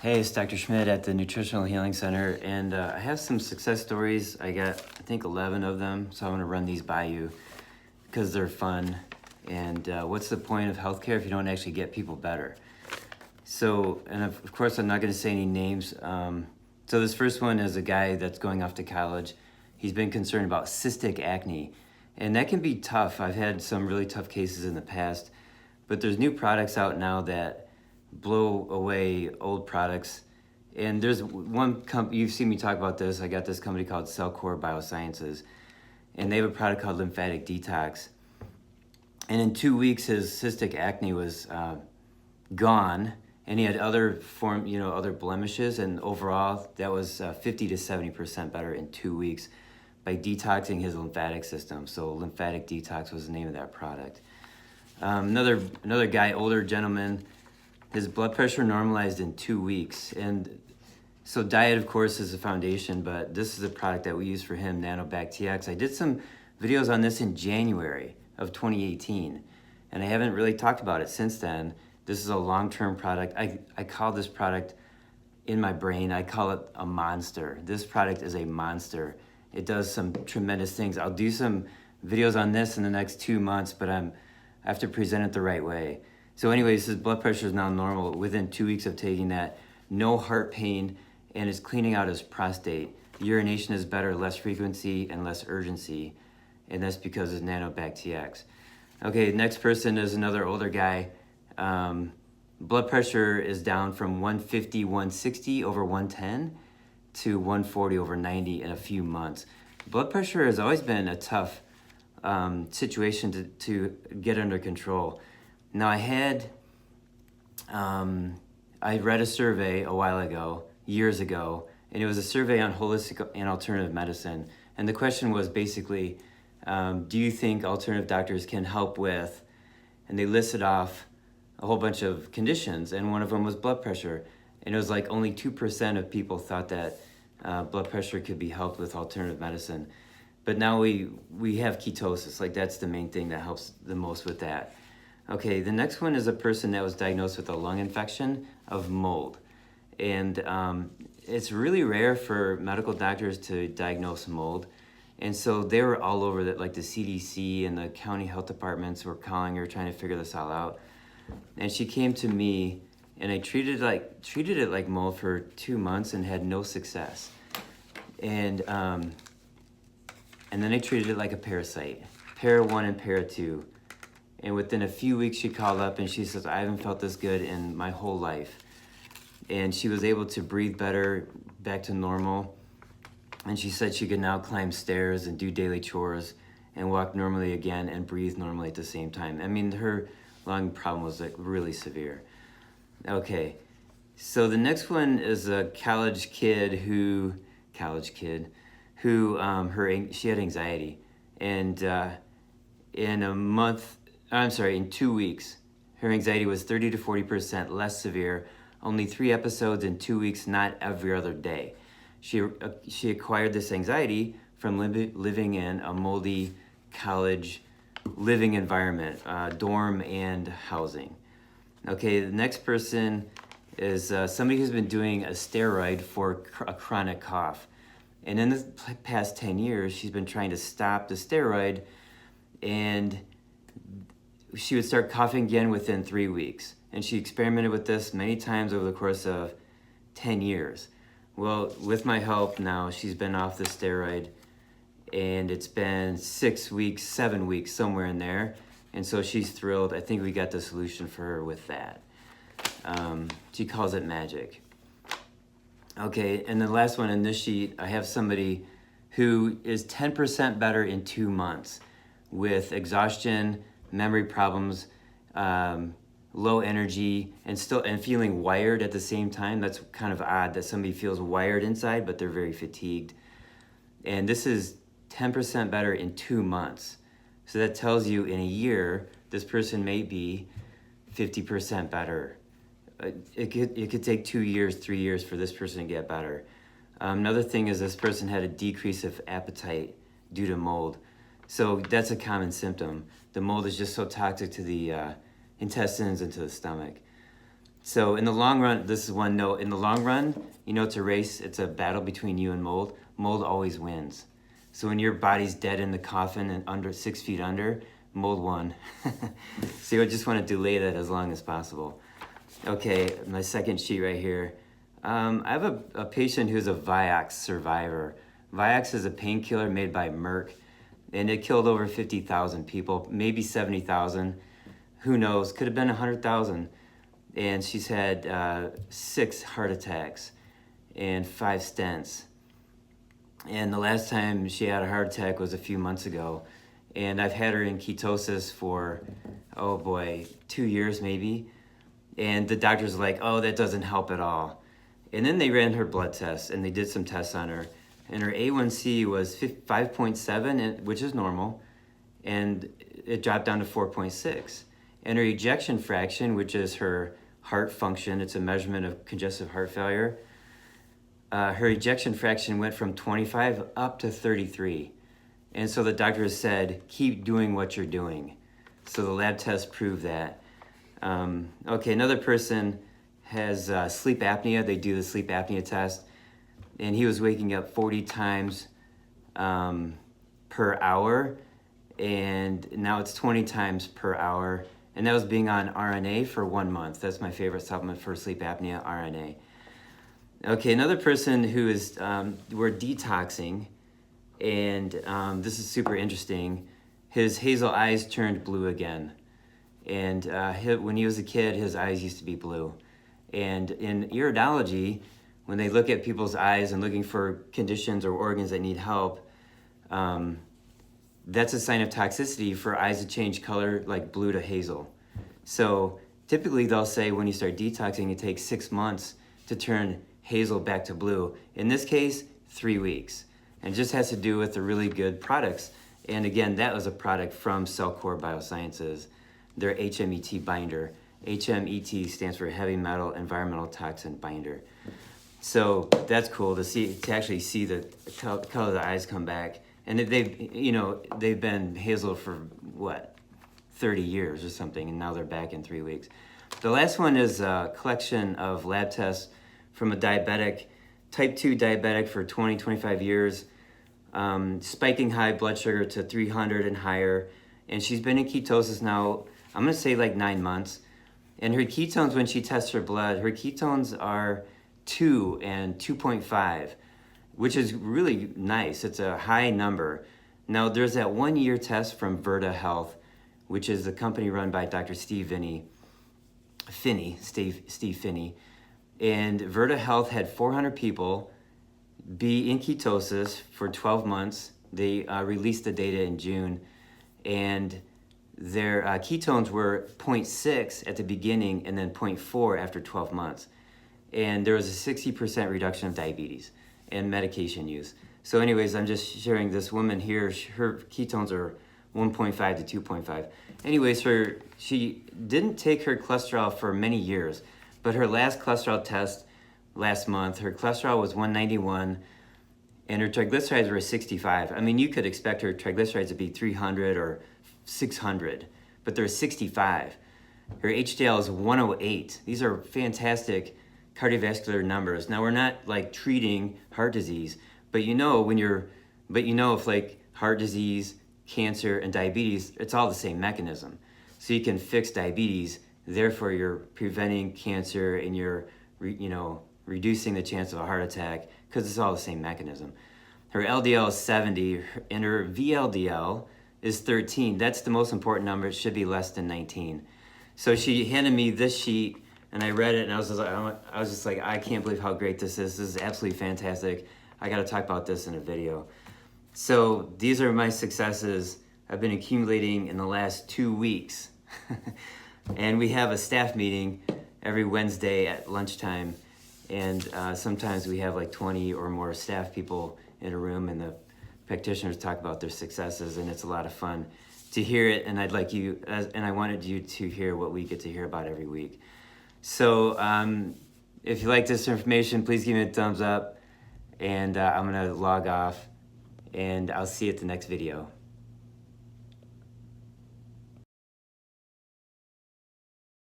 Hey, it's Dr. Schmidt at the Nutritional Healing Center, and I have some success stories. I got, I think, 11 of them, so I'm going to run these by you because they're fun. And what's the point of healthcare if you don't actually get people better? So, and of course, I'm not going to say any names. So this first one is a guy that's going off to college. He's been concerned about cystic acne, and that can be tough. I've had some really tough cases in the past, but there's new products out now that blow away old products. And there's one company, you've seen me talk about this. I got this company called Cellcore Biosciences, and they have a product called Lymphatic Detox. And in 2 weeks, his cystic acne was gone, and he had other other blemishes, and overall, that was 50 to 70% better in 2 weeks by detoxing his lymphatic system. So Lymphatic Detox was the name of that product. Another guy, older gentleman, his blood pressure normalized in 2 weeks. And so diet, of course, is the foundation, but this is a product that we use for him, NanoBactX. I did some videos on this in January of 2018, and I haven't really talked about it since then. This is a long-term product. I call this product, in my brain, I call it a monster. This product is a monster. It does some tremendous things. I'll do some videos on this in the next 2 months, but I have to present it the right way. So anyways, his blood pressure is now normal within 2 weeks of taking that. No heart pain, and is cleaning out his prostate. Urination is better, less frequency and less urgency, and that's because of NanoBactX. Okay, next person is another older guy. Blood pressure is down from 150, 160 over 110 to 140 over 90 in a few months. Blood pressure has always been a tough situation to get under control. Now I read a survey a while ago, years ago, and it was a survey on holistic and alternative medicine. And the question was basically, do you think alternative doctors can help with, and they listed off a whole bunch of conditions, and one of them was blood pressure. And it was like only 2% of people thought that blood pressure could be helped with alternative medicine. But now we have ketosis, like that's the main thing that helps the most with that. Okay, the next one is a person that was diagnosed with a lung infection of mold. And it's really rare for medical doctors to diagnose mold. And so they were all over that, like the CDC and the county health departments were calling her, trying to figure this all out. And she came to me, and I treated it like mold for 2 months and had no success. And then I treated it like a parasite, para 1 and para 2. And within a few weeks, she called up and she says, I haven't felt this good in my whole life. And she was able to breathe better, back to normal. And she said she could now climb stairs and do daily chores and walk normally again and breathe normally at the same time. I mean, her lung problem was like really severe. Okay, so the next one is a college kid who she had anxiety. And in 2 weeks, her anxiety was 30 to 40% less severe, only 3 episodes in 2 weeks, not every other day. She acquired this anxiety from living in a moldy college living environment, dorm and housing. Okay, the next person is somebody who's been doing a steroid for a chronic cough. And in the past 10 years, she's been trying to stop the steroid, and she would start coughing again within 3 weeks. And she experimented with this many times over the course of 10 years. Well, with my help now, she's been off the steroid, and it's been 6 weeks, 7 weeks, somewhere in there. And so she's thrilled. I think we got the solution for her with that. She calls it magic. Okay, and the last one in this sheet, I have somebody who is 10% better in 2 months with exhaustion, memory problems, low energy, and feeling wired at the same time. That's kind of odd that somebody feels wired inside, but they're very fatigued. And this is 10% better in 2 months. So that tells you in a year, this person may be 50% better. It could take 2 years, 3 years for this person to get better. Another thing is this person had a decrease of appetite due to mold. So that's a common symptom. The mold is just so toxic to the intestines and to the stomach. So in the long run, this is one note. In the long run, you know, it's a race. It's a battle between you and mold. Mold always wins. So when your body's dead in the coffin and under 6 feet under, mold won. So I just want to delay that as long as possible. Okay, my second sheet right here. I have a patient who's a Vioxx survivor. Vioxx is a painkiller made by Merck, and it killed over 50,000 people, maybe 70,000. Who knows? Could have been 100,000. And she's had 6 heart attacks and 5 stents. And the last time she had a heart attack was a few months ago. And I've had her in ketosis for, 2 years maybe. And the doctor's like, oh, that doesn't help at all. And then they ran her blood tests, and they did some tests on her. And her A1C was 5.7, which is normal, and it dropped down to 4.6. And her ejection fraction, which is her heart function, it's a measurement of congestive heart failure, her ejection fraction went from 25 up to 33. And so the doctor said, keep doing what you're doing. So the lab tests prove that. Okay, another person has sleep apnea. They do the sleep apnea test, and he was waking up 40 times per hour, and now it's 20 times per hour, and that was being on RNA for 1 month. That's my favorite supplement for sleep apnea, RNA. Okay, another person who is, we're detoxing, and this is super interesting. His hazel eyes turned blue again. And when he was a kid, his eyes used to be blue. And in iridology, when they look at people's eyes and looking for conditions or organs that need help, that's a sign of toxicity for eyes to change color like blue to hazel. So typically they'll say when you start detoxing, it takes 6 months to turn hazel back to blue. In this case, 3 weeks. And it just has to do with the really good products. And again, that was a product from Cellcore Biosciences, their HMET binder. HMET stands for heavy metal environmental toxin binder. So that's cool to actually see the color of the eyes come back. And they've been hazel for 30 years or something, and now they're back in 3 weeks. The last one is a collection of lab tests from a diabetic, type 2 diabetic for 25 years, spiking high blood sugar to 300 and higher. And she's been in ketosis now, I'm gonna say like 9 months. And her ketones, when she tests her blood, her ketones are 2 and 2.5, which is really nice. It's a high number. Now there's that 1 year test from Virta Health, which is the company run by Dr. Steve Finney. And Virta Health had 400 people be in ketosis for 12 months. They released the data in June, and their ketones were 0.6 at the beginning and then 0.4 after 12 months. And there was a 60% reduction of diabetes and medication use. So anyways, I'm just sharing this woman here, her ketones are 1.5 to 2.5. Anyways, she didn't take her cholesterol for many years, but her last cholesterol test last month, her cholesterol was 191 and her triglycerides were 65. I mean, you could expect her triglycerides to be 300 or 600, but they're 65. Her HDL is 108. These are fantastic cardiovascular numbers. Now, we're not like treating heart disease, but if like heart disease, cancer, and diabetes, it's all the same mechanism. So you can fix diabetes, therefore you're preventing cancer and you're reducing the chance of a heart attack because it's all the same mechanism. Her LDL is 70 and her VLDL is 13. That's the most important number. It should be less than 19. So she handed me this sheet and I read it and I was just like, I can't believe how great this is. This is absolutely fantastic. I got to talk about this in a video. So these are my successes I've been accumulating in the last 2 weeks. And we have a staff meeting every Wednesday at lunchtime. And sometimes we have like 20 or more staff people in a room and the practitioners talk about their successes, and it's a lot of fun to hear it. And I wanted you to hear what we get to hear about every week. So if you like this information, please give me a thumbs up, and I'm gonna log off, and I'll see you at the next video.